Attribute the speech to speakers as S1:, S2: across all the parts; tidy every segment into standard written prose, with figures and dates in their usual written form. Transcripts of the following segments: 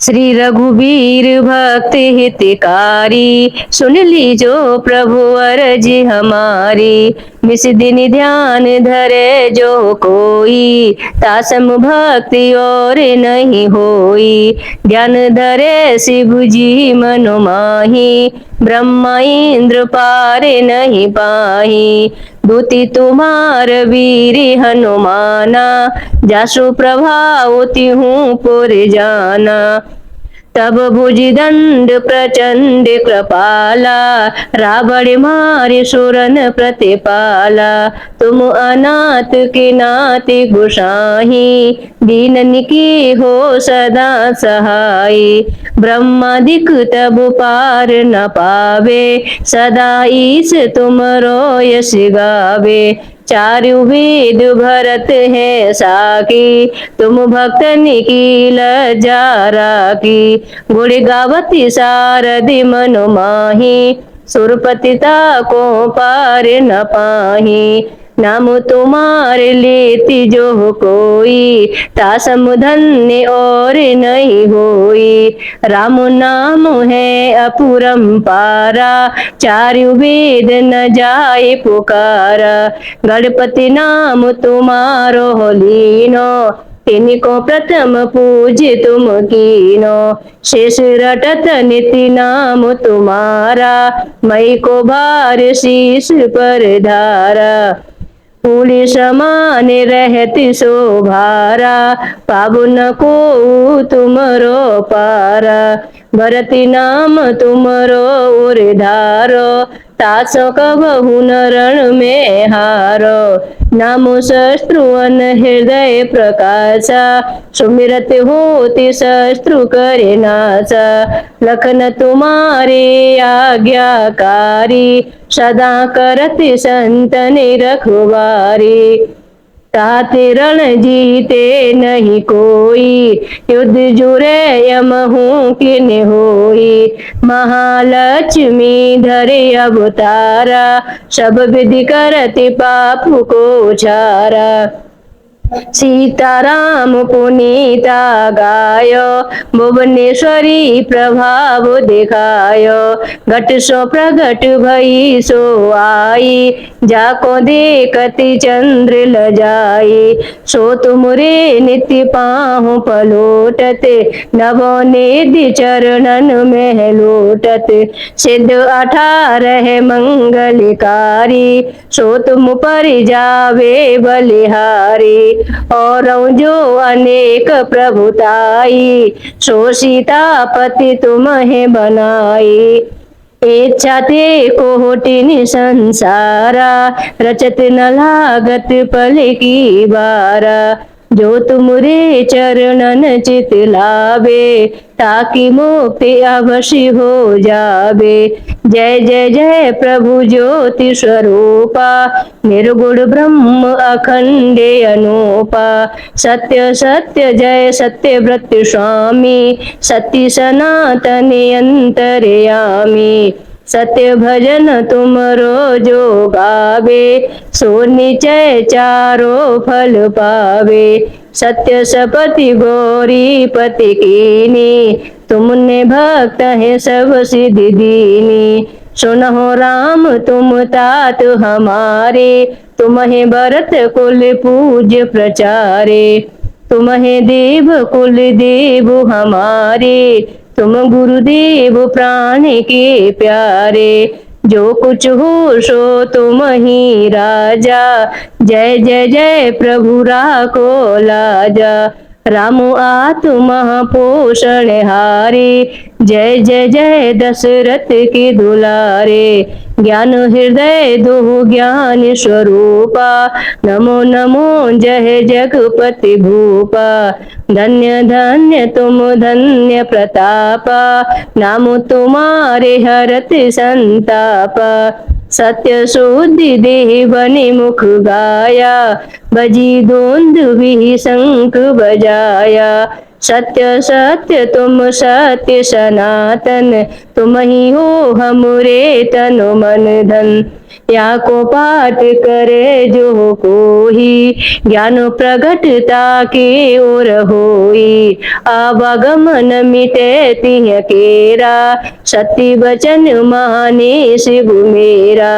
S1: श्री रघुवीर भक्त हितकारी, सुन लीजो प्रभु अरजी हमारी। निस दिन ध्यान धरे जो कोई, तासम भक्ति और नहीं होई। ध्यान धरे शिव जी मनो माही, ब्रह्मा इंद्र पारे नहीं पाही। दूती तुम्हार वीर हनुमाना, जासु प्रभाव तिहूँ पुर जाना। तब भुजदंड प्रचंड कृपाला, रावण मारे सुरन प्रतिपाला। तुम अनाथ के नाथ गोसाई, दीनन की हो सदा सहाय। ब्रह्मादिक तब पार न पावे, सदा ईश तुमरो यश गावे। चारु वेद भरत है साकी, तुम भक्तन की लज्जा राखी। गुण गावती सारथि मनु माही, सुरपतिता को पार न पाही। नाम तुम्हारे लेती जो कोई, तासम धन्य और नहीं होई। राम नाम है अपरंपारा, चारु वेद न जाए पुकारा। गणपति नाम तुम्हारो लीनो, तिनको प्रथम पूज तुम कीनो। शेष रटत निति नाम तुम्हारा, मई को भार शीश पर धारा। फूल समान रहती शोभारा, पावन को तुमरो पारा। भरती नाम तुमरो उर्धारो, तासो कबहु न रण में हारो। नामो शस्त्रुअन हृदय प्रकाशा, सुमिरत होति शस्त्रु करे नाशा। लखन तुम्हारे आज्ञाकारी, सदा करत संतन रखवारी। ताते रण जीते नहीं कोई, युद्ध जुरे यमहू किन होई। महालक्ष्मी धरे अवतारा, सब विधि करति पाप को छारा। सीताराम पुनीता गायो, भुवनेश्वरी प्रभाव दिखायो। घट सो प्रगट भई सो आई, जाको देखति चंद्र लजाई। सो तुमरे नित्य पाहु पलोटत, नवोनिधि चरणन में लोटत। सिद्ध 18 मंगलकारी, सो तुम पर जावे बलिहारी। और जो अनेक प्रभुताई, सो सीतापति तुम्हें बनाई। इच्छा ते कोटिन संसारा, रचत न लागत पल की बारा। जो तुमरे चरणन चित लावे, ताकि मुक्ति अवश्य हो जावे। जय जय जय प्रभु ज्योति स्वरूपा, निर्गुण ब्रह्म अखंड अनूपा। सत्य सत्य जय सत्यव्रत स्वामी, सत्य सनातन अंतर्यामी। सत्य भजन तुमरो जो गावे, सो निचय चारो फल पावे। सत्य सपति गौरी पति कीनी, तुमने भक्त है सब सिद्धि दीनी। सुनहो राम तुम तात हमारे, तुम्हें भरत कुल पूज्य प्रचारे। तुम्हें देव कुल देव हमारे, तुम गुरुदेव प्राण के प्यारे। जो कुछ हो सो तुम ही राजा, जय जय जय प्रभु राखो लाजा। राम आत्मा पोषण हारे, जय जय जय दशरथ के दुलारे। ज्ञान हृदय दो ज्ञान स्वरूपा, नमो नमो जय जगपति भूपा। धन्य धन्य तुम धन्य प्रतापा, नाम तुम्हारे हरत संतापा। सत्य शुद्धि देवनि मुख गाया, बजी दोंदुभी शंख बजाया। सत्य सत्य तुम सत्य सनातन, तुम ही हो हमरे तन मन धन। या को पाठ करे जो कोई, ज्ञान प्रगटता की ओर होई। आवागमन मिटे तिह केरा, सत्य वचन माने शिव मेरा।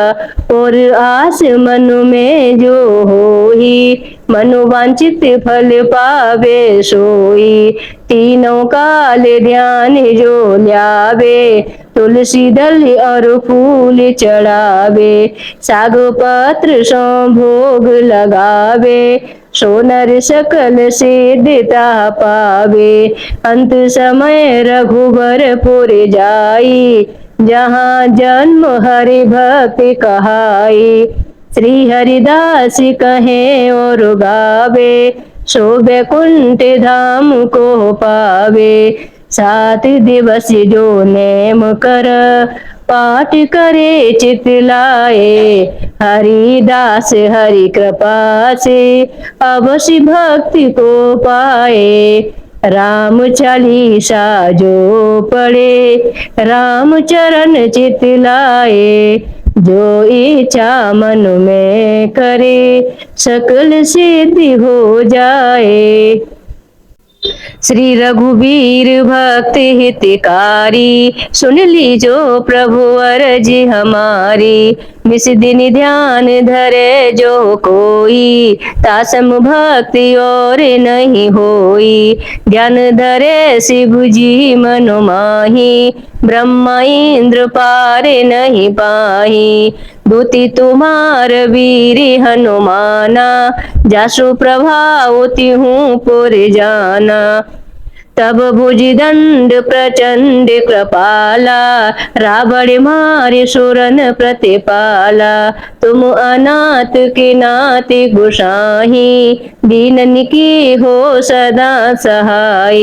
S1: और आस मन में जो होई, मनोवांचित फल पावे सोई। तीनों काल ध्यान जो ल्यावे, तुलसी दल और फूल चढ़ावे। साग पत्र सो भोग लगावे, सोनर सकल सिद्धता पावे। अंत समय रघुबर पुर जाई, जहाँ जन्म हरि भक्ति कहाई। श्री हरिदास कहे और गावे, सो बैकुंठ धाम को पावे। 7 दिवस जो नेम कर, पाठ करे चित लाए। हरिदास हरि कृपा से, अवश्य भक्ति को पाए। राम चालीसा जो पढ़े, राम चरण चित लाए। जो इच्छा मन में करे, सकल सिद्धि हो जाए। श्री रघुवीर भक्त हितकारी, सुन लीजो प्रभु अरजी हमारी। निस दिन ध्यान धरे जो कोई, तासम भक्ति और नहीं होई। ध्यान धरे शिव जी मनो माही, ब्रह्मा इंद्र पार नहीं पाही। दूती तुम्हार वीर हनुमाना, जासु प्रभाव तिहूँ पुर जाना। तब भुजदंड प्रचंड कृपाला, रावण मारे सुरन प्रतिपाला। तुम अनाथ के नाथ गोसाई, दीनन की हो सदा सहाय।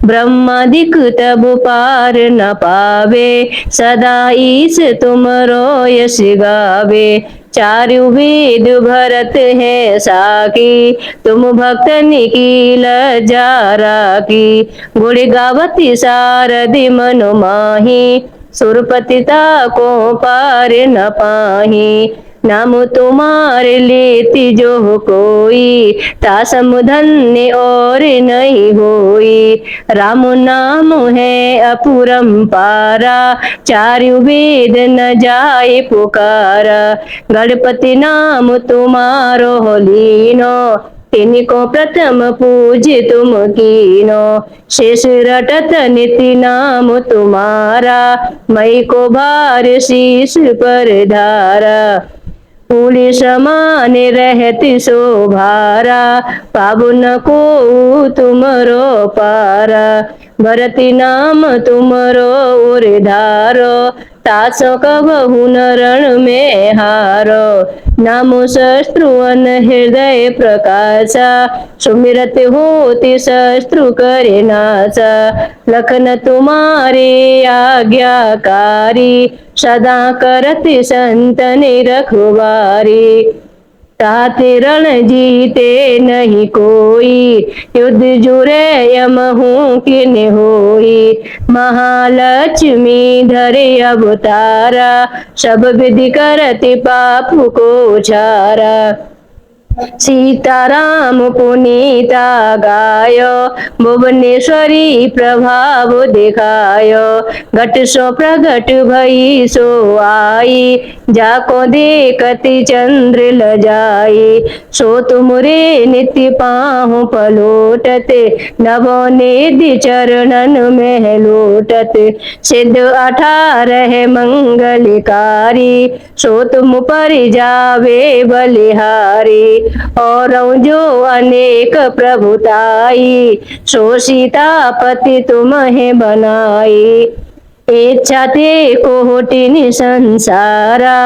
S1: ब्रह्मादिक तब पार न पावे, सदा ईस तुमरो यश गावे। चारु वेद भरत है साकी, तुम भक्तन की लज्जा राखी। गुण गावती सारथि मनु माही, सुरपतिता को पार न पाही। नाम तुम्हारे लेती जो कोई, तासम धन्य और नहीं होई। राम नाम है अपरंपारा, चारु वेद न जाए पुकारा। गणपति नाम तुम्हारो लीनो, तिनको प्रथम पूज तुम कीनो। शेष रटत निति नाम तुम्हारा, मई को भार शीश पर धारा। फूल समान रहती शोभारा, पावन को तुमरो पारा। भरती नाम तुमरो उर्धारो, तासो कबहु न रण में हारो। नामो शस्त्रुअन हृदय प्रकाशा, सुमिरत होति शस्त्रु करे नाशा। लखन तुम्हारे आज्ञाकारी, सदा करत संतन रखवारी। ताते रण जीते नहीं कोई, युद्ध जुरे यमहू किन होई। महालक्ष्मी धरे अवतारा, सब विधि करति पाप को छारा। सीताराम पुनीता गायो, भुवनेश्वरी प्रभाव दिखायो। घट सो प्रगट भई सो आई, जाको देखति चंद्र लजाई। सो तुमरे नित्य पाहु पलोटते, नवोनिधि चरणन में लोटत। सिद्ध 18 मंगलकारी, सो तुम पर जावे बलिहारी। और जो अनेक प्रभुताई, सो सीतापति तुम्हें बनाई। इच्छा ते कोटिन संसारा,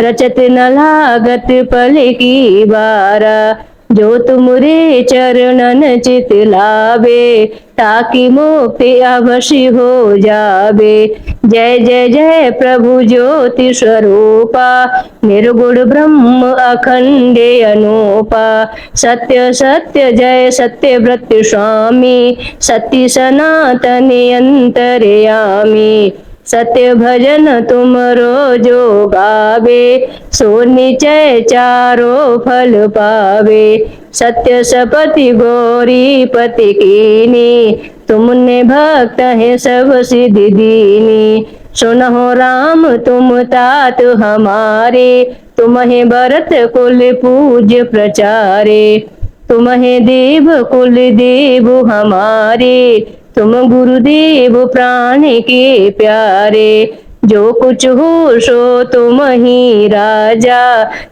S1: रचत न लागत पल की बारा। जो तुमरे चरणन चित लावे, ताकि मुक्ति अवश्य हो जावे। जय जय जय प्रभु ज्योति स्वरूपा, निर्गुण ब्रह्म अखंड अनूपा। सत्य सत्य जय सत्यव्रत स्वामी, सत्य सनातन अंतर्यामी। सत्य भजन तुमरो जो गावे, सो निश्चय चारो फल पावे। सत्य सपति गौरी पति कीनी, तुमने भक्त है सब सिद्धि दीनी। सुनहो राम तुम तात हमारे, तुम्हें भरत कुल पूज्य प्रचारे। तुम्हें देव कुल देव हमारे, तुम गुरुदेव प्राण के प्यारे। जो कुछ हो सो तुम ही राजा,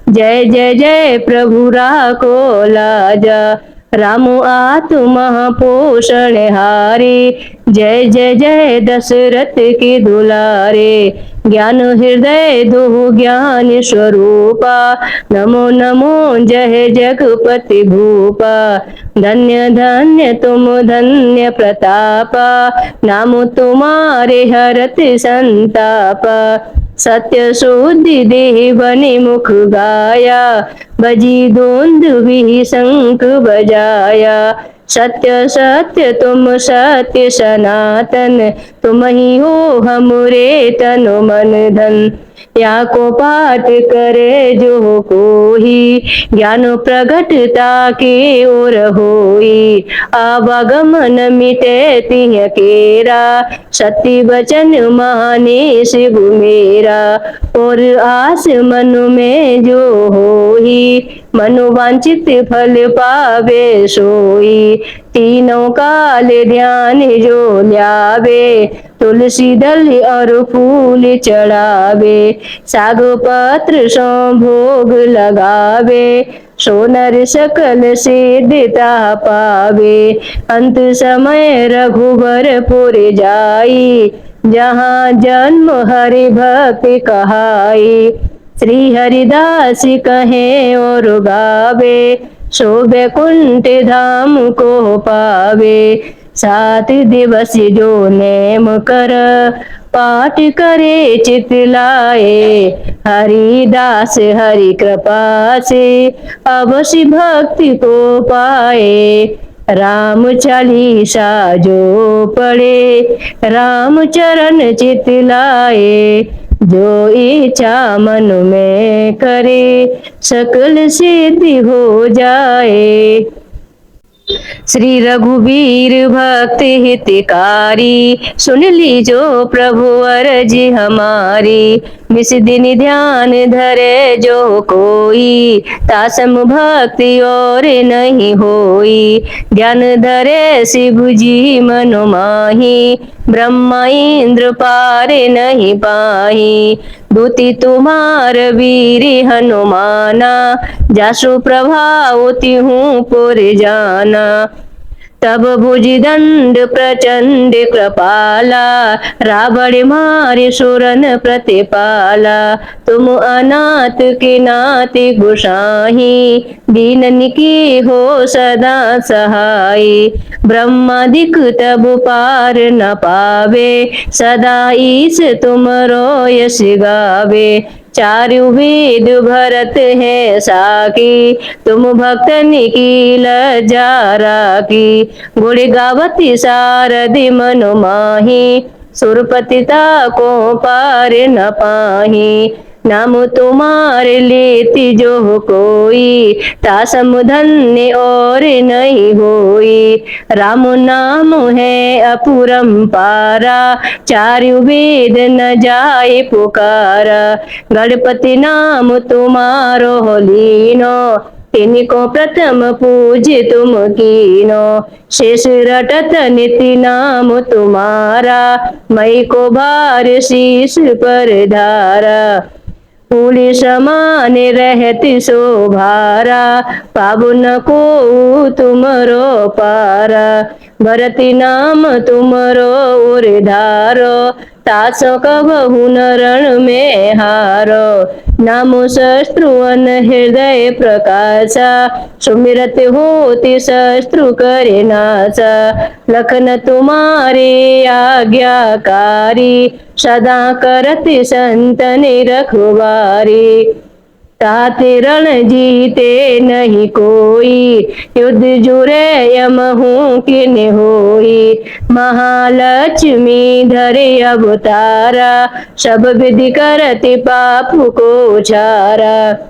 S1: जय जय जय प्रभु राखो लाजा। राम आत्म पोषण हारे, जय जय जय दशरथ के दुलारे। ज्ञान हृदय दो ज्ञान स्वरूपा, नमो नमो जय जगपति भूपा। धन्य धन्य तुम धन्य प्रतापा, नाम तुम्हारे हरत संतापा। सत्य शुद्धि देवनि मुख गाया, बजी दोंद भी शंख बजाया। सत्य सत्य तुम सत्य सनातन, तुम ही हो हमरे तन मन धन। या को पाठ करे जो कोई, ज्ञान प्रगटता के ओर होई। आवागमन मिटे तिह केरा, सत्य वचन माने शिव मेरा। और आस मन में जो होई, मनोवांछित फल पावे सोई। तीनों काल ध्यान जो ल्यावे, तुलसी दल और फूल चढ़ावे। साग पत्र सो भोग लगावे, सोनर सकल सिद्धता पावे। अंत समय रघुवर पुर जाई, जहाँ जन्म हरि भक्ति कहाई। श्री हरिदास कहे और गावे, सो बैकुंठ धाम को पावे। 7 दिवस जो नेम कर, पाठ करे चित लाए। हरिदास हरि कृपा से, अवश्य भक्ति को पाए। राम चालीसा जो पढ़े, राम चरण चित लाए। जो इच्छा मन में करे, सकल सिद्धि हो जाए। श्री रघुवीर भक्त हितकारी, सुन लीजो प्रभु अरजी हमारी। निस दिन ध्यान धरे जो कोई, तासम भक्ति और नहीं होई। ध्यान धरे शिव जी मनो माही, ब्रह्मा इंद्र पार नहीं पाही। दूती तुम्हार वीर हनुमाना, जासु प्रभाव तिहूँ पुर जाना। तब भुज दंड प्रचंड कृपाला, रावण मारे सुरन प्रतिपाला। तुम अनाथ के नाथ गोसाही, दीनन की हो सदा सहाय। ब्रह्मादिक तब पार न पावे, सदा ईश तुम रो यश गावे। चारु वेद भरत है साकी, तुम भक्तन की लज्जा राखी। गुण गावती सारदि मनु माही, सुरपतिता को पार न पाही। नाम तुम्हारे लेती जो कोई, तासम धन्य और नहीं होई। राम नाम है अपरंपारा, चारु वेद न जाए पुकारा। गणपति नाम तुम्हारो लीनो, तिनको प्रथम पूज्य तुम कीनो। शेष रटत निति नाम तुम्हारा, मई को भार शीश पर धारा। फूल समान रहती शोभारा, पावन को तुमरो पारा। भरती नाम तुमरो उर्धारो, तासो कबहु न रण में हारो। नामो शस्त्रुअन हृदय प्रकाशा, सुमिरत होति शस्त्रु करे नाशा। लखन तुम्हारे आज्ञाकारी, सदा करत संतन रखवारी। ताते रण जीते नहीं कोई, युद्ध जुरे यम हूँ किन होई। महालक्ष्मी धरे अवतारा, सब विधि करति पाप को झारा।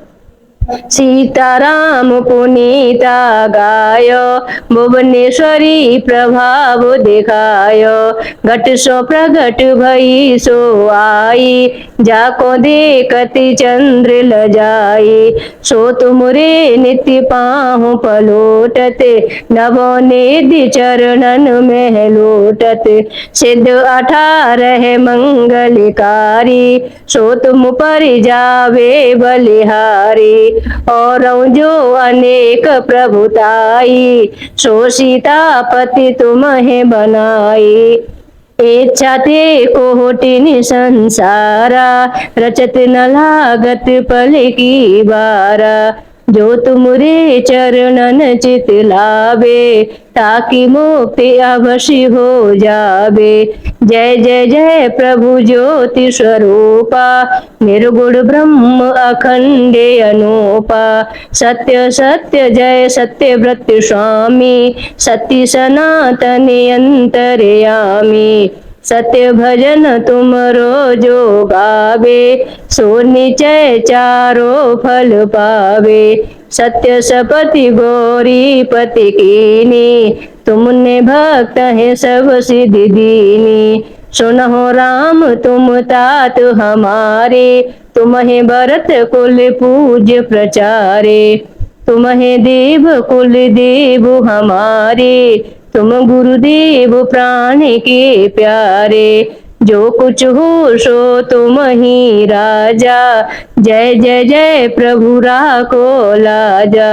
S1: सीताराम पुनीता गाय, भुवनेश्वरी प्रभाव दिखाय। घट सो प्रगट भई सो आई, जाको देखति चंद्र लजाई। सो तुमरे नित्य पाहु पलोटत, नवोनिधि चरणन में लोटत। सिद्ध 18 मंगलकारी, सो तुम पर जावे बलिहारी। और जो अनेक प्रभुताई, सो सीतापति तुम्हें बनाई। इच्छा ते कोटिन संसारा, रचत न लागत पल की बारा। जो तुमरे चरणन चित लावे, ताकि मुक्ति अवश्य हो जावे। जय जय जय प्रभु ज्योति स्वरूपा, निर्गुण ब्रह्म अखंड अनूपा। सत्य सत्य जय सत्यव्रत स्वामी, सत्य सनातन अंतर्यामी। सत्य भजन तुम रोजो गावे, सो निचय चारो फल पावे। सत्य सपति गौरी पति कीनी, तुमने भक्त है सब सिद्धि दीनी। सुनहो राम तुम तात हमारे, तुम्हें भरत कुल पूज्य प्रचारे। तुम्हें देव कुल देव हमारे, तुम गुरुदेव प्राण के प्यारे। जो कुछ हो सो तुम ही राजा, जय जय जय प्रभु राखो लाजा।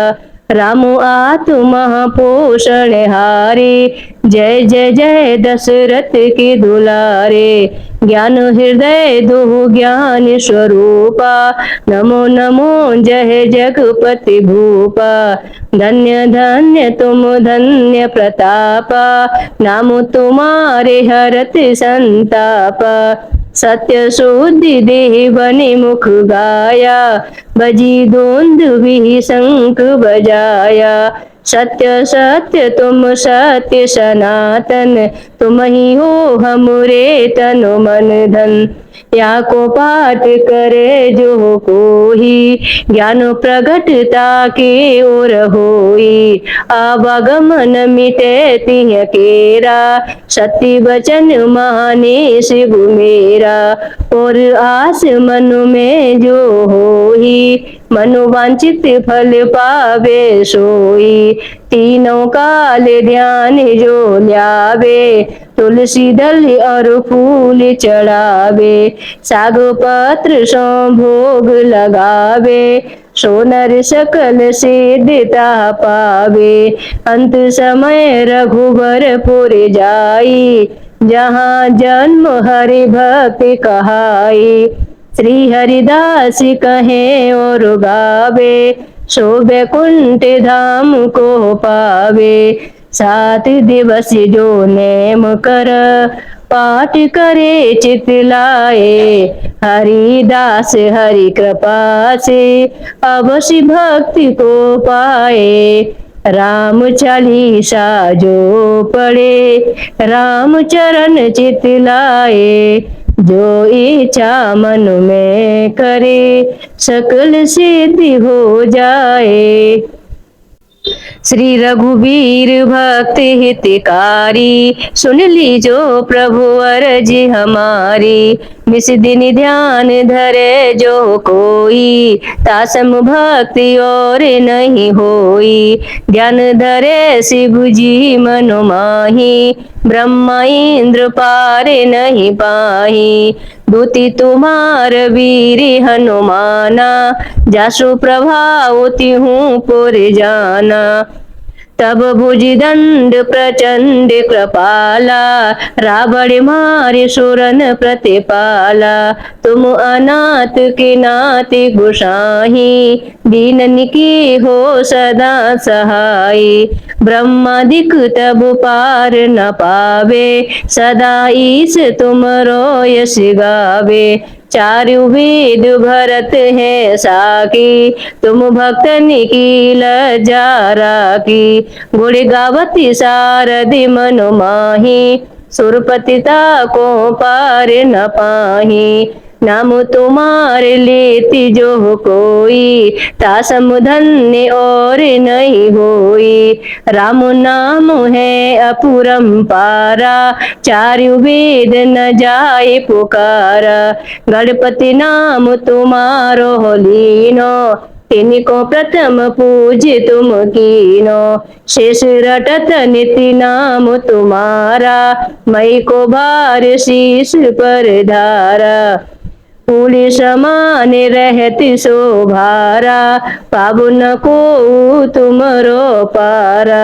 S1: राम आत्मा पोषण हारे, जय जय जय दशरथ के दुलारे। ज्ञान हृदय दो ज्ञान स्वरूपा, नमो नमो जय जगपति भूपा। धन्य धन्य तुम धन्य प्रतापा, नाम तुम्हारे हरत संतापा। सत्य शुद्धि देवनि मुख गाया, बजी दोंदुभी शंख बजाया। सत्य सत्य तुम सत्य सनातन, तुम ही हो हमरे तन मन धन। या को पाठ करे जो कोई, ज्ञान प्रगटता के ओर होई। आवागमन मिटे तिह केरा, सत्य वचन माने शिव मेरा। और आस मन में जो होई, मनोवांचित फल पावे सोई। तीनों काल ध्यान जो ल्यावे, तुलसी दल और फूल चढ़ावे। साग पत्र सो भोग लगावे, सो नर सकल सिद्धता पावे। अंत समय रघुवर पुर जाई, जहाँ जन्म हरि भक्ति कहाई। श्री हरिदास कहे और गावे, सो बैकुंठ धाम को पावे। 7 दिवस जो नेम कर, पाठ करे चित लाए। हरिदास हरि कृपा से, अवश्य भक्ति को पाए। राम चालीसा जो पढ़े, राम चरण चित लाए। जो इच्छा मन में करे, सकल सिद्धि हो जाए। श्री रघुवीर भक्त हितकारी, सुन लीजो प्रभु अर्जी हमारी। निस दिन ध्यान धरे जो कोई, तासम भक्ति और नहीं होई। ध्यान धरे शिव जी मनो माही, ब्रह्मा इंद्र पार नहीं पाही। दूती तुम्हार वीर हनुमाना, जासु प्रभाव तिहूँ पुर जाना। तब भुजदंड प्रचंड कृपाला, रावण मारे सुरन प्रतिपाला। तुम अनाथ के नाथ गोसाही, दीनन की हो सदा सहाय। ब्रह्मादिक तब पार न पावे, सदा ईश तुम रो यश गावे। चारु वेद भरत है साकी, तुम भक्तन की लज्जा राखी। गुण गावती सारदि मनु माही, सुरपतिता को पार न पाही। नाम तुम्हारे लेती जो कोई, तासम धन्य और नहीं होई। राम नाम है अपरंपारा, चारु वेद न जाए पुकारा। गणपति नाम तुम्हारो लीनो, तिनको प्रथम पूज्य तुम कीनो। शेष रटत निति नाम तुम्हारा, मई को भार शीश पर धारा। फूल समान रहती शोभारा, पावन को तुमरो पारा।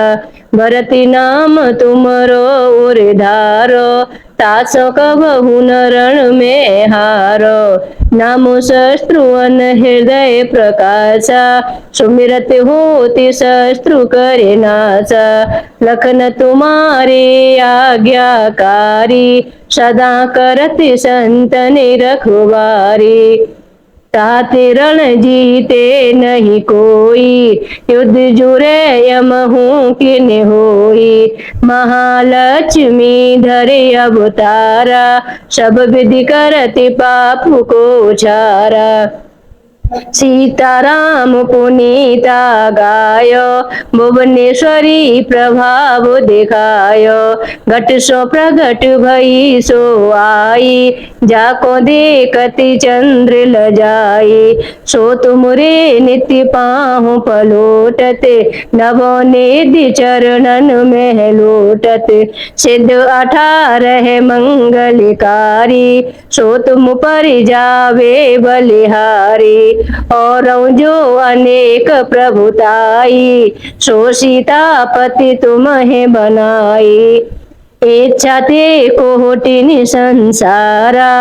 S1: भरती नाम तुमरो उर्धारो, तासो कबहु न रण में हारो। नामो शस्त्रुअन हृदय प्रकाशा, सुमिरत होति शस्त्रु करे नाशा। लखन तुम्हारे आज्ञाकारी, सदा करति संतन रखवारी। ताते रण जीते नहीं कोई, युद्ध जुरे यमहु किन होई। महालक्ष्मी धरे अवतारा, सब विधि करति पाप को छारा। सीताराम पुनीता गायो, भुवनेश्वरी प्रभाव दिखायो। घट सो प्रगट भई सो आई, जाको देखति चंद्र लजाई। सो तुमरे नित्य पाहु पलोटत, नवोनिधि चरणन में लोटत। सिद्ध 18 मंगलकारी, सो तुम पर जावे बलिहारी। और जो अनेक प्रभुताई, सो सीतापति तुम्हें बनाई। इच्छा ते कोटिन संसारा,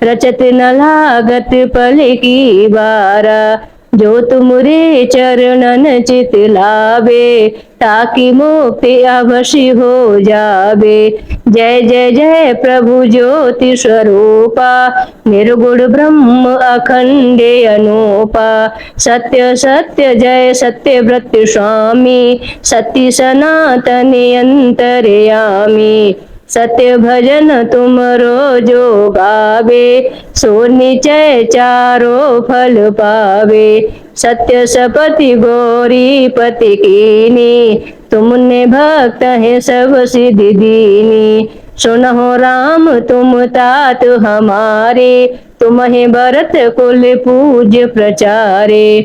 S1: रचत न लागत पल की बारा। जो तुमरे चरणन चित लावे, ताकि मुक्ति अवश्य हो जावे। जय जय जय प्रभु ज्योति स्वरूपा, निर्गुण ब्रह्म अखंड अनूपा। सत्य सत्य जय सत्यव्रत स्वामी, सत्य सनातन अंतर्यामी। सत्य भजन तुमरो जो गावे, सो निचय चारो फल पावे। सत्य सपति गौरी पति कीनी, तुमने भक्त है सब सिद्धि दीनी। सुनहो राम तुम तात हमारे, तुम्हें भरत कुल पूज्य प्रचारे।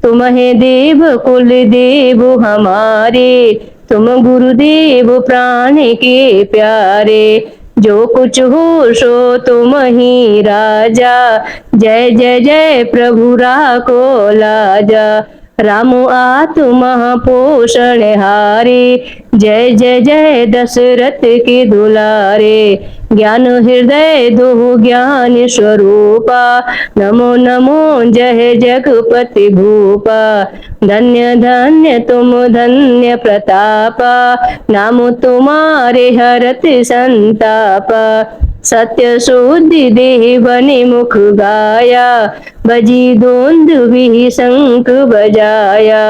S1: तुम्हें देव कुल देव हमारे, तुम गुरुदेव प्राण के प्यारे। जो कुछ हो सो तुम ही राजा, जय जय जय प्रभु राखो लाजा। राम आत्मा पोषण हारे, जय जय जय दशरथ के दुलारे। ज्ञान हृदय दो ज्ञान स्वरूपा, नमो नमो जय जगपति भूपा। धन्य धन्य तुम धन्य प्रतापा, नाम तुम्हारे हरत संतापा। सत्य शुद्धि देवनि मुख गाया, बजी दोंदुभी शंख बजाया।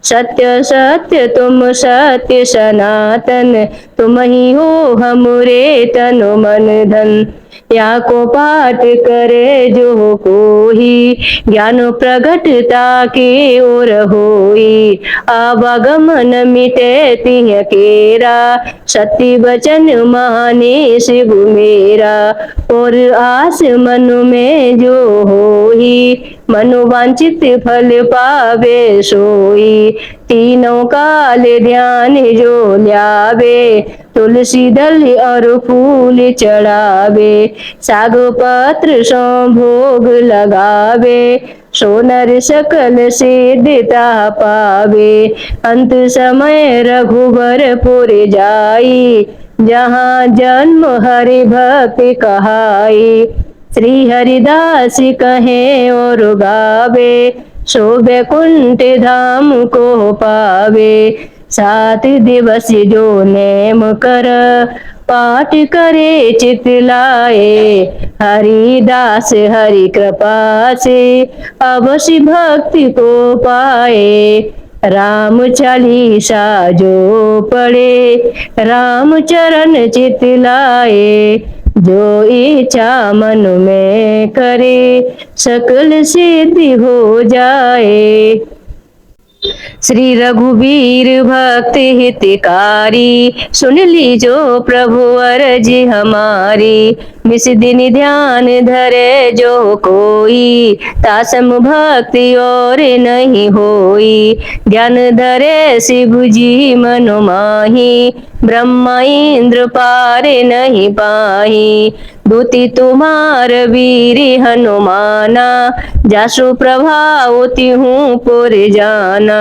S1: सत्य सत्य तुम सत्य सनातन, तुम ही हो हमरे तनु मन धन। या को पाठ करे जो कोई, ज्ञान प्रगटता की ओर होई। आवागमन मिटे तिह केरा, सत्य वचन माने शिव मेरा। और आस मन में जो होई, मनोवांचित फल पावे सोई। तीनों काल ध्यान जो ल्यावे, तुलसी दल और फूल चढ़ावे। साग पत्र सो भोग लगावे, सो नर सकल सिद्धता पावे। अंत समय रघुवर पुर जाई, जहाँ जन्म हरि भक्ति कहाई। श्री हरिदास कहे और गावे, सो बैकुंठ धाम को पावे। 7 दिवस जो नेम कर, पाठ करे चित लाए, हरिदास हरि कृपा से अवश्य भक्ति को पाए। राम चालीसा जो पढ़े, राम चरण चित लाए, जो इच्छा मन में करे, सकल सिद्धि हो जाए। श्री रघुवीर भक्त हितकारी, सुन लीजो प्रभु अरजी हमारी। निस दिन ध्यान धरे जो कोई, तासम भक्ति और नहीं होई। ज्ञान धरे शिव जी मनु माही, ब्रह्मा इंद्र पार नहीं पाही। दूती तुम्हार वीर हनुमाना, जासु प्रभाव तिहूँ पुर जाना।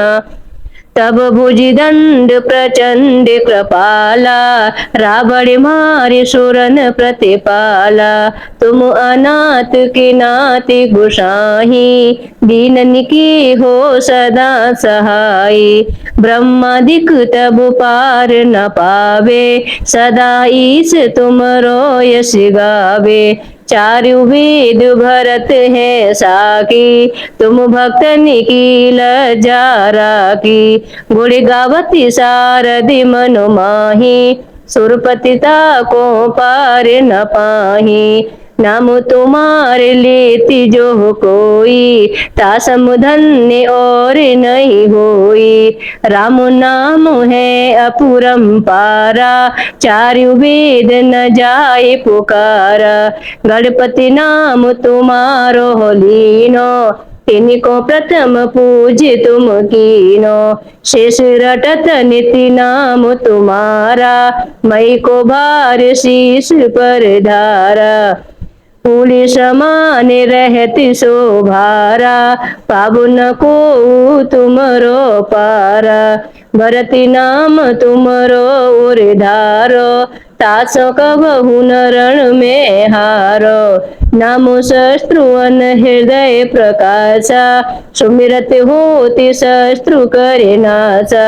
S1: तब भुजदंड प्रचंड कृपाला, रावण मारे सुरन प्रतिपाला। तुम अनाथ के नाथ गोसाई, दीनन की हो सदा सहाय। ब्रह्मादिक तब पार न पावे, सदा ईश तुमरो यश गावे। चारु वेद भरत है साकी, तुम भक्तन की लज्जा राखी। गुण गावती सारथि मनु माही, सुरपतिता को पार न पाही। नाम तुम्हारे लेती जो कोई, तासम धन्य और नहीं होई। राम नाम है अपरंपारा, चारु वेद न जाए पुकारा। गणपति नाम तुम्हारो लीनो, तिनको प्रथम पूज तुम कीनो। शेष रटत निति नाम तुम्हारा, मई को भार शीश पर धारा। फूल समान रहती शोभारा, पावन को तुमरो पारा। भरती नाम तुमरो उर्धारो, तासो कबहु न रण में हारो। नामो शस्त्रुअन हृदय प्रकाशा, सुमिरत होति शस्त्रु करे नाशा।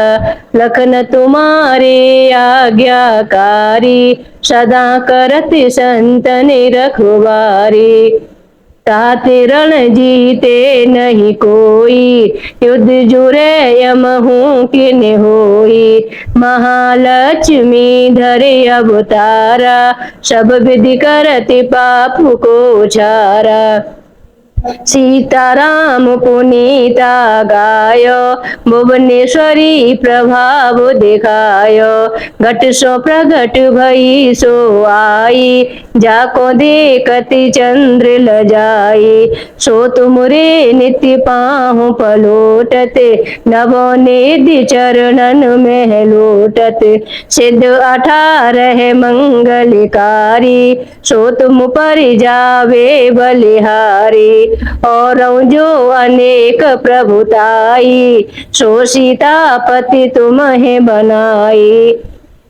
S1: लखन तुम्हारे आज्ञाकारी, सदा करत संतन रखवारी। ताते रण जीते नहीं कोई, युद्ध जुरे यमहू किन होई। महालक्ष्मी धरे अवतारा, सब विधि करति पाप को छारा। सीताराम पुनीता गायो, भुवनेश्वरी प्रभाव दिखायो। घट सो प्रगट भई सो आई, जाको देखति चंद्र लजाई। सो तुमरे नित्य पाहु पलोटते, नवोनिधि चरणन में लोटत। सिद्ध 18 मंगलकारी, सो तुम पर जावे बलिहारी। और जो अनेक प्रभुताई, सो सीतापति तुम्हें बनाई।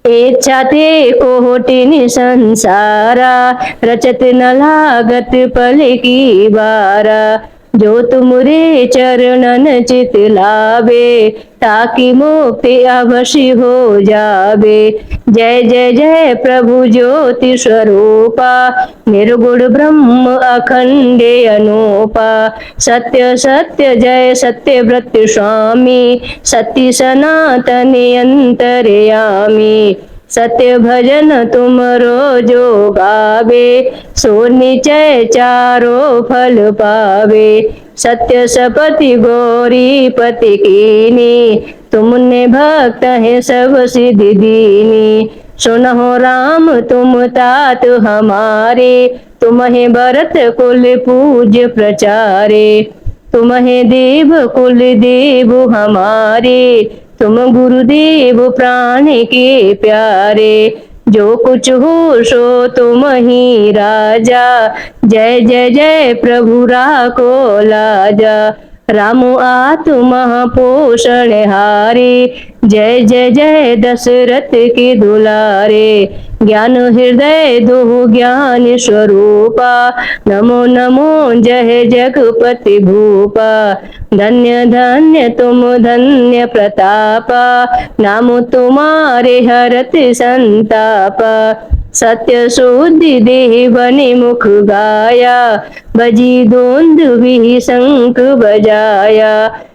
S1: इच्छा ते कोटिन संसारा, रचत न लागत पल की बारा। जो तुमरे चरणन चित लावे, ताकि मुक्ति अवश्य हो जावे। जय जय जय प्रभु ज्योति स्वरूपा, निर्गुण ब्रह्म अखंड अनूपा। सत्य सत्य जय सत्यव्रत स्वामी, सत्य सनातन अंतर्यामी। सत्य भजन तुमरो जो गावे, सो निचय चारो फल पावे। सत्य सपति गौरी पति कीनी, तुमने भक्त है सब सिद्धि दीनी। सुनहो राम तुम तात हमारे, तुम्हें भरत कुल पूज्य प्रचारे। तुम्हें देव कुल देव हमारे, तुम गुरुदेव प्राण के प्यारे। जो कुछ हो सो तुम ही राजा, जय जय जय प्रभु राखो लाजा। राम आत्मा पोषण हारे, जय जय जय दशरथ के दुलारे। ज्ञान हृदय दो ज्ञान स्वरूपा, नमो नमो जय जगपति भूपा। धन्य धन्य तुम धन्य प्रतापा, नाम तुम्हारे हरत संतापा। सत्य शुद्धि देवनि मुख गाया, बजी दोंदुभी शंख बजाया।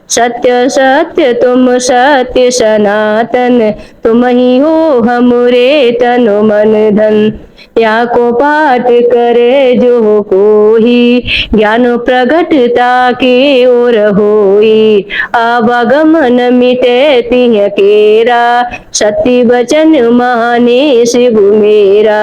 S1: सत्य सत्य तुम सत्य सनातन, तुम ही हो हमरे तनु मन धन। या को पाठ करे जो कोई, ज्ञान प्रगटता की ओर होई। आवागमन मिटे तिह केरा, सत्य वचन माने शिव मेरा।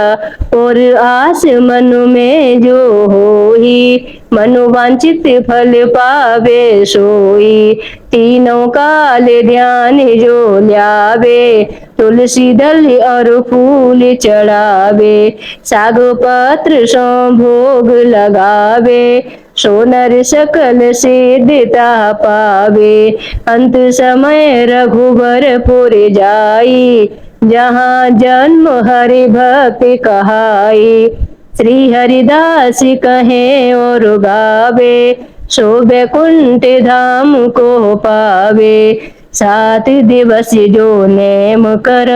S1: और आस मन में जो होई, मनोवांछित फल पावे सोई। तीनों काल ध्यान जो ल्यावे, तुलसी दल और फूल चढ़ावे। साग पत्र सो भोग लगावे, सोनर सकल सिद्धता पावे। अंत समय रघुबर पुर जाई, जहाँ जन्म हरि भक्ति कहाई। श्री हरिदास कहे और गावे, सो बैकुंठ धाम को पावे। 7 दिवस जो नेम कर,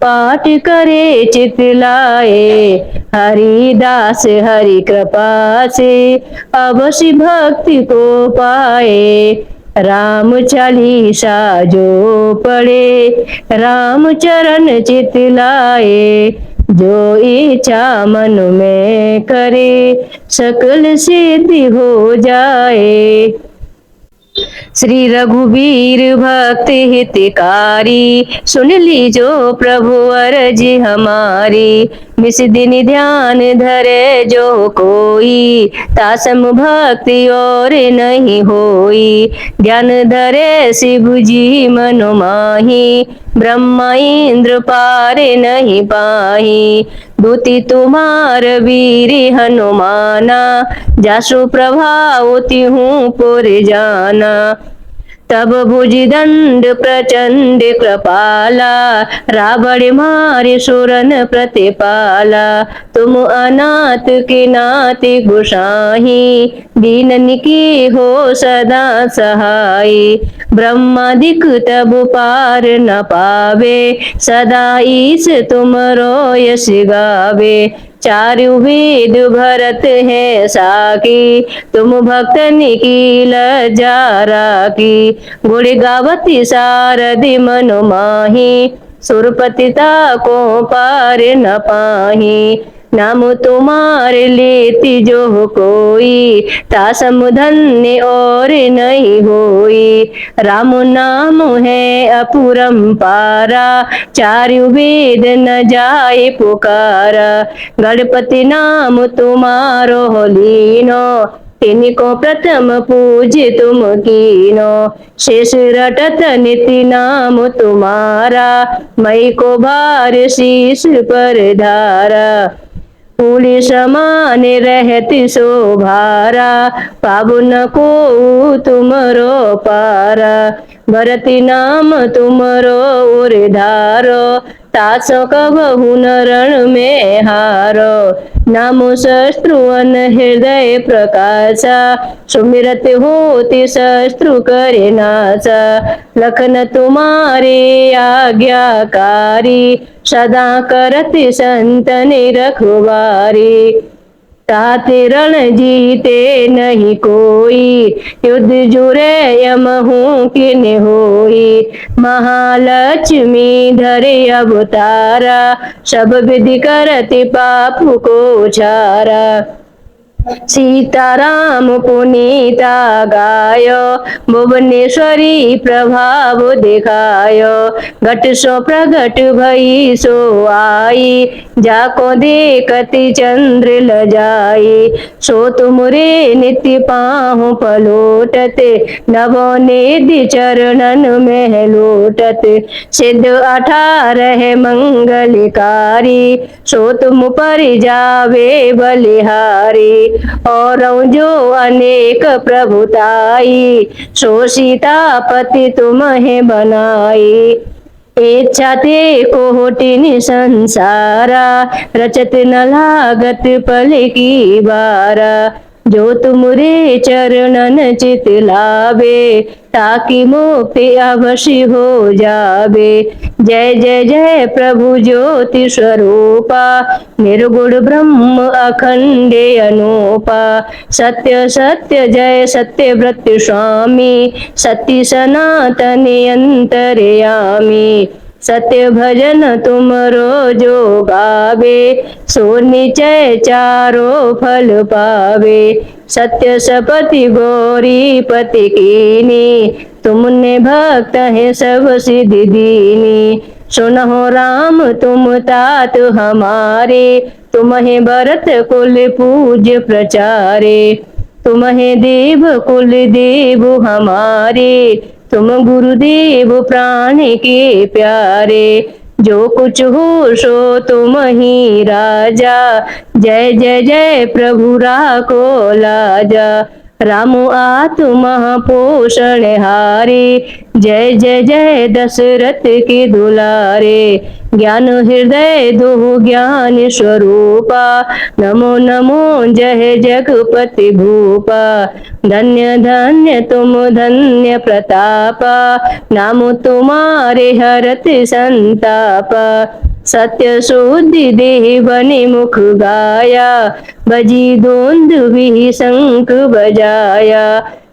S1: पाठ करे चित लाए। हरिदास हरि कृपा से, अवश्य भक्ति को पाए। राम चालीसा जो पढ़े, राम चरण चित लाए। जो इच्छा मन में करे, सकल सिद्धि हो जाए। श्री रघुवीर भक्त हितकारी, सुन लीजो प्रभु अरजी हमारी। निस दिन ध्यान धरे जो कोई, तासम भक्ति और नहीं होई। ध्यान धरे शिव जी मनु माही, ब्रह्मा इंद्र पार नहीं पाही। दूती तुम्हार वीर हनुमाना, जासु प्रभाव तिहूँ पुर जाना। तब भुजदंड प्रचंड कृपाला, रावण मारे सुरन प्रतिपाला। तुम अनाथ के नाथ गोसाई, दीनन की हो सदा सहाय। ब्रह्मादिक तब पार न पावे, सदा ईश तुम रो यश गावे। चारु वेद भरत है साकी, तुम भक्तन की लज्जा राखी। गुण गावती सारथि मनु माही, सुरपतिता को पार न पाही। नाम तुम्हारे लेती जो कोई, तासम धन्य और नहीं होई। राम नाम है अपरंपारा, चारु वेद न जाए पुकारा। गणपति नाम तुम्हारो लीनो, तिनको प्रथम पूज तुम कीनो। शेष रटत निति नाम तुम्हारा, मई को भार शीश पर धारा। फूल समान रहती शोभारा, पावन को तुमरो पारा। भरती नाम तुमरो उर्धारो, तासो कबहु न रण में हारो। नामो शस्त्रु अन हृदय प्रकाशा, सुमिरत होति शस्त्रु करे नाशा। लखन तुम्हारे आज्ञाकारी, सदा करति संतन रखवारी। ताते रण जीते नहीं कोई, युद्ध जुरे यमहू किन होई। महालक्ष्मी धरे अवतारा, सब विधि करति पाप को छारा। सीताराम पुनीता गायो, भुवनेश्वरी प्रभाव दिखायो। घट सो प्रगट भई सो आई, जाको देखति चंद्र लजाई। सो तुमरे नित्य पाहु पलोटते, नवोनिधि चरणन में लोटत। सिद्ध 18 मंगलकारी, सो तुम पर जावे बलिहारी। और जो अनेक प्रभुताई, सो सीतापति तुम्हें बनाई। इच्छा ते कोटिन संसारा, रचत न लागत पल की बारा। जो तुमरे चरणन चित लावे, ताकि मुक्ति अवश्य हो जावे। जय जय जय प्रभु ज्योति स्वरूपा, निर्गुण ब्रह्म अखंड अनूपा। सत्य सत्य जय सत्य व्रत स्वामी, सत्य सनातन अंतर्यामी। सत्य भजन तुम रोजो गावे, सो निचय चारो फल पावे। सत्य सपति गौरी पति कीनी, तुमने भक्त है सब सिद्धि दीनी। सुनहो राम तुम तात हमारे, तुम्हें भरत कुल पूज्य प्रचारे। तुम्हें देव कुल देव हमारे, तुम गुरुदेव प्राण के प्यारे। जो कुछ हो सो तुम ही राजा, जय जय जय प्रभु राखो लाजा। राम आत्मा पोषण हारे, जय जय जय दशरथ के दुलारे। ज्ञान हृदय दो ज्ञान स्वरूपा, नमो नमो जय जगपति भूपा। धन्य धन्य तुम धन्य प्रतापा, नाम तुम्हारे हरत संतापा। सत्य शुद्धि देवनि मुख गाया, बजी दोंद भी शंख बजाया।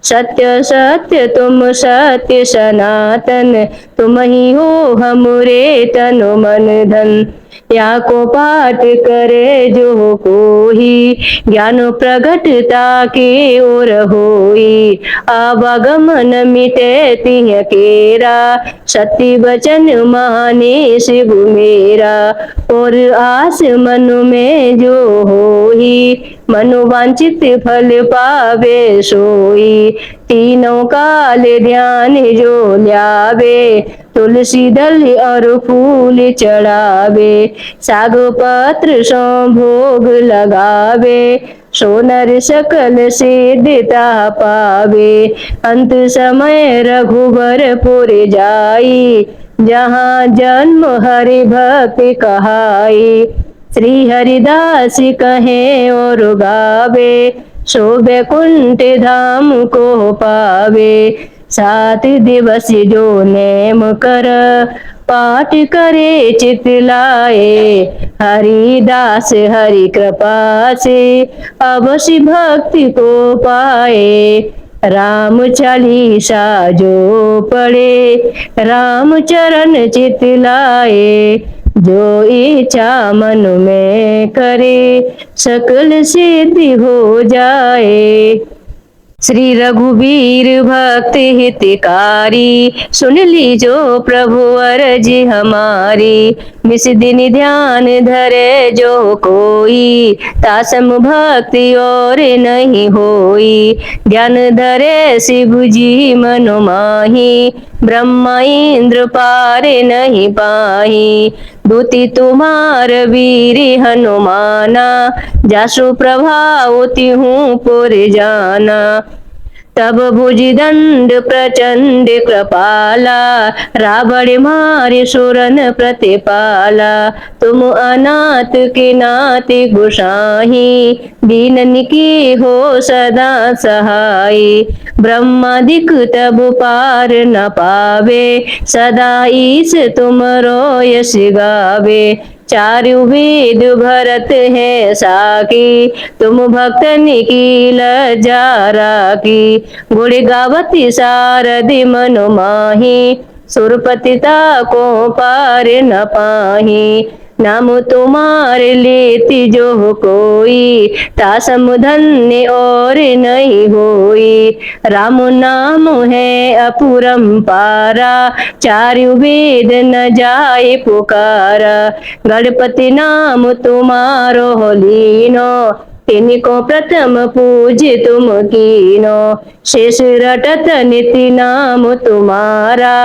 S1: सत्य सत्य तुम सत्य सनातन, तुम ही हो हमरे तन मन धन। या को पाठ करे जो कोई, ज्ञान प्रगटता के ओर होई। आवागमन मिटे तिह केरा, सत्य वचन माने शिव मेरा। और आस मन में जो होई, मनोवांछित फल पावे सोई। तीनों काल ध्यान जो ल्यावे, तुलसी दल और फूल चढ़ावे। साग पत्र सो भोग लगावे, सोनर सकल सिद्धता पावे। अंत समय रघुवर पुर जाई, जहाँ जन्म हरि भक्ति कहाई। श्री हरिदास कहे और गावे, सो बैकुंठ धाम को पावे। 7 दिवस जो नेम कर, पाठ करे चित लाए। हरिदास हरि कृपा से, अवश्य भक्ति को पाए। राम चालीसा जो पढ़े, राम चरण चित लाए। जो इच्छा मन में करे, सकल सिद्धि हो जाए। श्री रघुवीर भक्त हितकारी, सुन लीजो प्रभु अर्जी हमारी। निस दिन ध्यान धरे जो कोई, तासम भक्ति और नहीं होई। ध्यान धरे शिव जी मनो माही, ब्रह्मा इंद्र पार नहीं पाही। दूती तुम्हार वीर हनुमाना, जासु प्रभाव तिहूँ पुर जाना। तब भुजदंड प्रचंड कृपाला, रावण मारे सुरन प्रतिपाला। तुम अनाथ के नाथ गोसाही, दीनन की हो सदा सहाय। ब्रह्मादिक तब पार न पावे, सदा ईश तुम रो यश गावे। चारु वेद भरत है साकी, तुम भक्तन की लज्जा राखी। गुण गावती सारदि मनु माही, सुरपतिता को पार न पाही। नाम तुम्हारे लेती जो कोई, तासम धन्य और नहीं होई। राम नाम है अपरंपारा, चारु वेद न जाए पुकारा। गणपति नाम तुम्हारो लीनो, तिनको प्रथम पूज तुम कीनो। शेष रटत निति नाम तुम्हारा,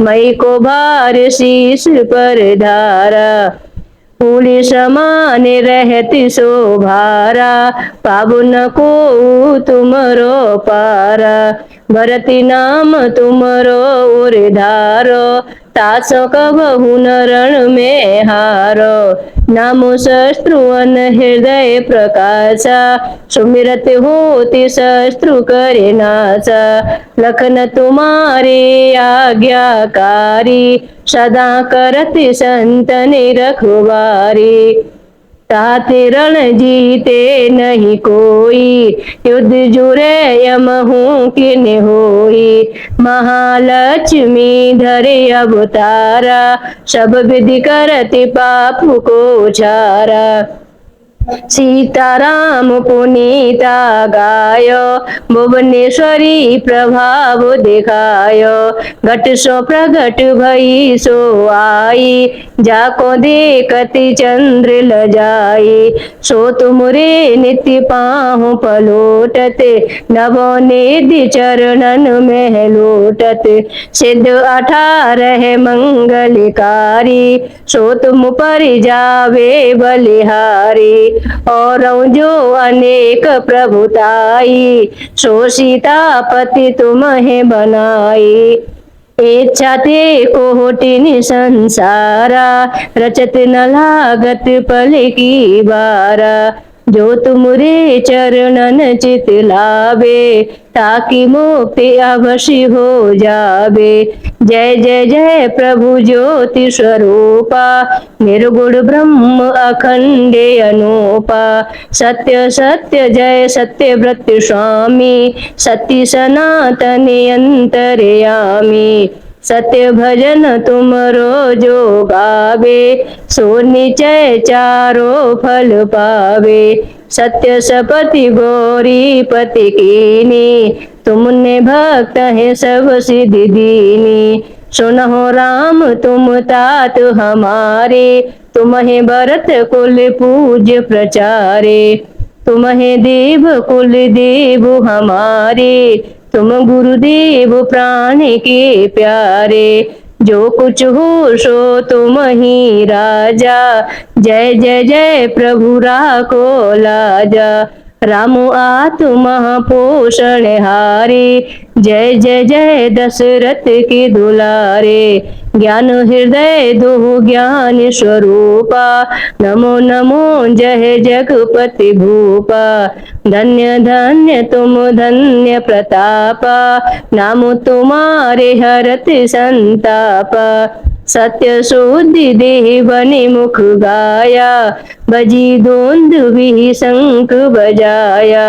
S1: मई को भार शीश पर धारा। फूल समान रहती शोभारा, पावन को तुमरो पारा। भरती नाम तुमरो उर धारो, तासो कबहु न रण में हारो। नामो शत्रु अन हृदय प्रकाशा, सुमिरत होति शत्रु करे नाशा। लखन तुम्हारे आज्ञाकारी, सदा करत संतन रखवारी। ताते रण जीते नहीं कोई, युद्ध जुरे यमहु किन होई। महालक्ष्मी धरे अवतारा, सब विधि करति पाप को छारा। सीताराम पुनीता गायो, भुवनेश्वरी प्रभाव दिखायो। घट सो प्रगट भई सो आई, जाको देखति चंद्र लजाई। सो तुमरे नित्य पाहु पलोटते, नवोनिधि चरणन में लोटत। सिद्ध 18 मंगलकारी, सो तुम पर जावे बलिहारी। और जो अनेक प्रभुताई, सो सीतापति तुम्हें बनाई। इच्छा ते कोटिन संसारा, रचत न लागत पल की बारा। जो तुमरे चरणन चित लावे, ताकि मुक्ति अवश्य हो जावे। जय जय जय प्रभु ज्योति स्वरूपा, निर्गुण ब्रह्म अखंड अनूपा। सत्य सत्य जय सत्यव्रत स्वामी, सत्य सनातन अंतर्यामी। सत्य भजन तुमरो जो गावे, सो निश्चय चारो फल पावे। सत्य सपति गौरी पति कीनी, तुमने भक्त है सब सिद्धि दीनी। सुनहो राम तुम तात हमारे, तुम्हें भरत कुल पूज्य प्रचारे। तुम्हें देव कुल देव हमारे, तुम गुरुदेव प्राण के प्यारे। जो कुछ हो सो तुम ही राजा, जय जय जय प्रभु राखो लाजा। राम आत्मा पोषण हारे, जय जय जय दशरथ के दुलारे। ज्ञान हृदय दो ज्ञान स्वरूपा, नमो नमो जय जगपति भूपा। धन्य धन्य तुम धन्य प्रतापा, नाम तुम्हारे हरत संतापा। सत्य शुद्धि देवनि मुख गाया, बजी दोंद भी शंख बजाया।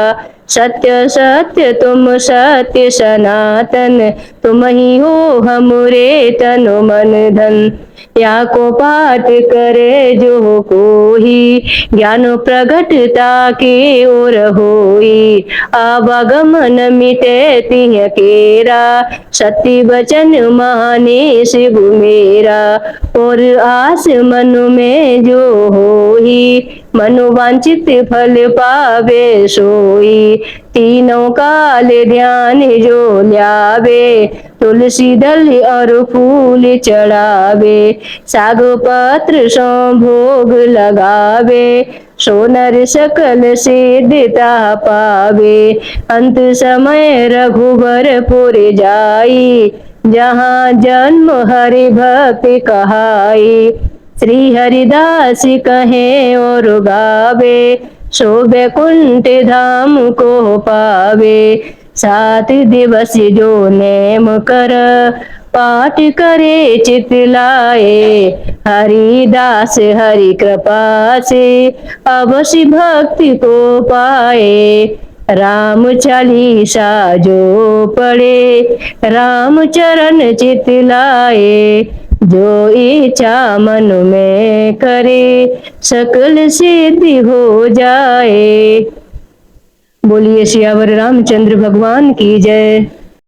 S1: सत्य सत्य तुम सत्य सनातन, तुम ही हो हमरे तन मन धन। या को पाठ करे जो कोई, ज्ञान प्रगटता के ओर होई। आवागमन मिटे तिह केरा, सत्य वचन माने शिव मेरा। और आस मन में जो होई, मनोवांछित फल पावे सोई। तीनों काल ध्यान जो ल्यावे, तुलसी दल और फूल चढ़ावे। साग पत्र सो भोग लगावे, सो नर सकल सिद्धता पावे। अंत समय रघुवर पुर जाई, जहाँ जन्म हरि भक्ति कहाई। श्री हरिदास कहे और गावे, सो बैकुंठ धाम को पावे। 7 दिवस जो नेम कर, पाठ करे चित लाए। हरिदास हरि कृपा से, अवश्य भक्ति को पाए। राम चालीसा जो पढ़े, राम चरण चित लाए। जो इच्छा मन में करे, सकल सिद्धि हो जाए। बोलिए सियावर रामचंद्र भगवान की जय।